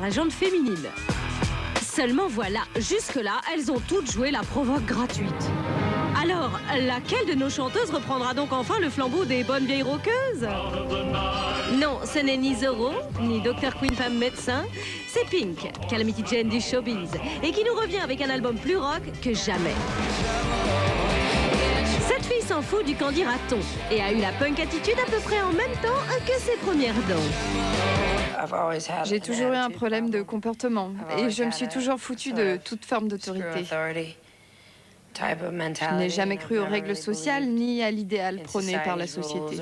par la jante féminine. Seulement voilà, jusque-là, elles ont toutes joué la provoque gratuite. Alors, laquelle de nos chanteuses reprendra donc enfin le flambeau des bonnes vieilles rockeuses? Non, ce n'est ni Zorro, ni Dr. Queen femme médecin, c'est Pink, Calamity Jane du showbiz, et qui nous revient avec un album plus rock que jamais. Cette fille s'en fout du candy raton et a eu la punk attitude à peu près en même temps que ses premières dents. J'ai toujours eu un problème de comportement et je me suis toujours foutue de toute forme d'autorité. Je n'ai jamais cru aux règles sociales ni à l'idéal prôné par la société.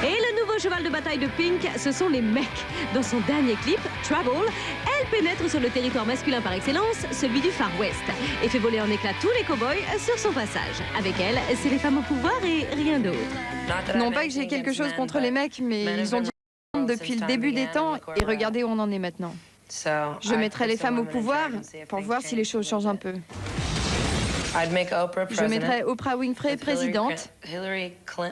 Et le nouveau cheval de bataille de Pink, ce sont les mecs. Dans son dernier clip, Trouble, elle pénètre sur le territoire masculin par excellence, celui du Far West, et fait voler en éclats tous les cow-boys sur son passage. Avec elle, c'est les femmes au pouvoir et rien d'autre. Non pas que j'ai quelque chose contre les mecs, mais ils ont dit depuis le début des temps et regardez où on en est maintenant. Je mettrai les femmes au pouvoir pour voir si les choses changent un peu. Je mettrai Oprah Winfrey présidente,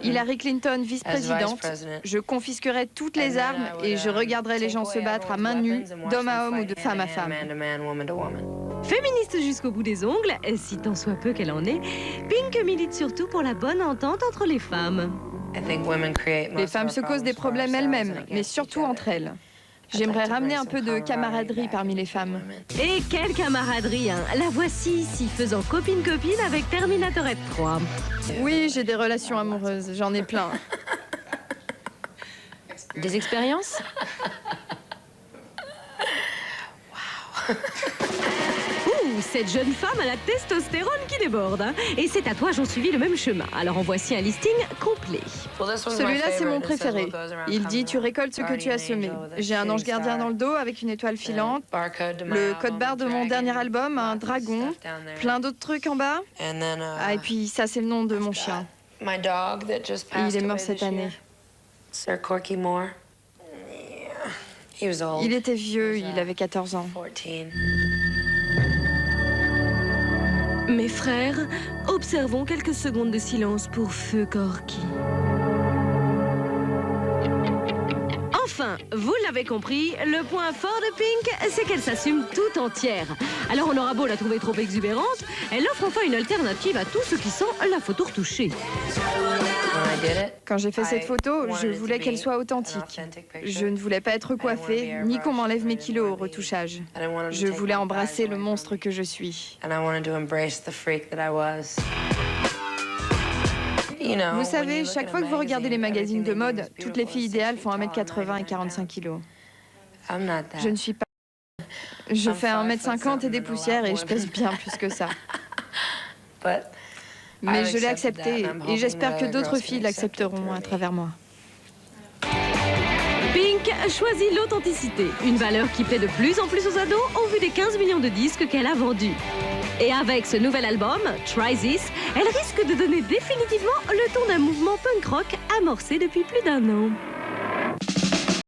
Hillary Clinton vice-présidente, je confisquerai toutes les armes et je regarderai les gens se battre à main nue, d'homme à homme ou de femme à femme. Féministe jusqu'au bout des ongles, si tant soit peu qu'elle en est, Pink milite surtout pour la bonne entente entre les femmes. Les femmes se causent des problèmes elles-mêmes, mais surtout entre elles. J'aimerais ramener un peu de camaraderie parmi les femmes. Et quelle camaraderie, hein. La voici ici, faisant copine-copine avec Terminatorette 3. Oui, j'ai des relations amoureuses, j'en ai plein. Des expériences? Waouh. Cette jeune femme a la testostérone qui déborde, hein. Et ses tatouages ont suivi le même chemin. Alors en voici un listing complet. Celui-là, c'est mon préféré. Il dit « Tu récoltes ce que tu as semé ». J'ai un ange gardien dans le dos avec une étoile filante, le code barre de mon dernier album, un dragon, plein d'autres trucs en bas. Ah, et puis ça, c'est le nom de mon chien. Et il est mort cette année. Il était vieux, il avait 14 ans. Mes frères, observons quelques secondes de silence pour Feu Corky. Enfin, vous l'avez compris, le point fort de Pink, c'est qu'elle s'assume tout entière. Alors on aura beau la trouver trop exubérante, elle offre enfin une alternative à tous ceux qui sont la photo retouchée. Quand j'ai fait cette photo, je voulais qu'elle soit authentique. Je ne voulais pas être coiffée, ni qu'on m'enlève mes kilos au retouchage. Je voulais embrasser le monstre que je suis. Vous savez, chaque fois que vous regardez les magazines de mode, toutes les filles idéales font 1m80 et 45 kilos. Je ne suis pas... Je fais 1m50 et des poussières et je pèse bien plus que ça. Mais je l'ai accepté et j'espère que d'autres filles l'accepteront à travers moi. Pink choisit l'authenticité, une valeur qui plaît de plus en plus aux ados au vu des 15 millions de disques qu'elle a vendus. Et avec ce nouvel album, Try This, elle risque de donner définitivement le ton d'un mouvement punk rock amorcé depuis plus d'1 an.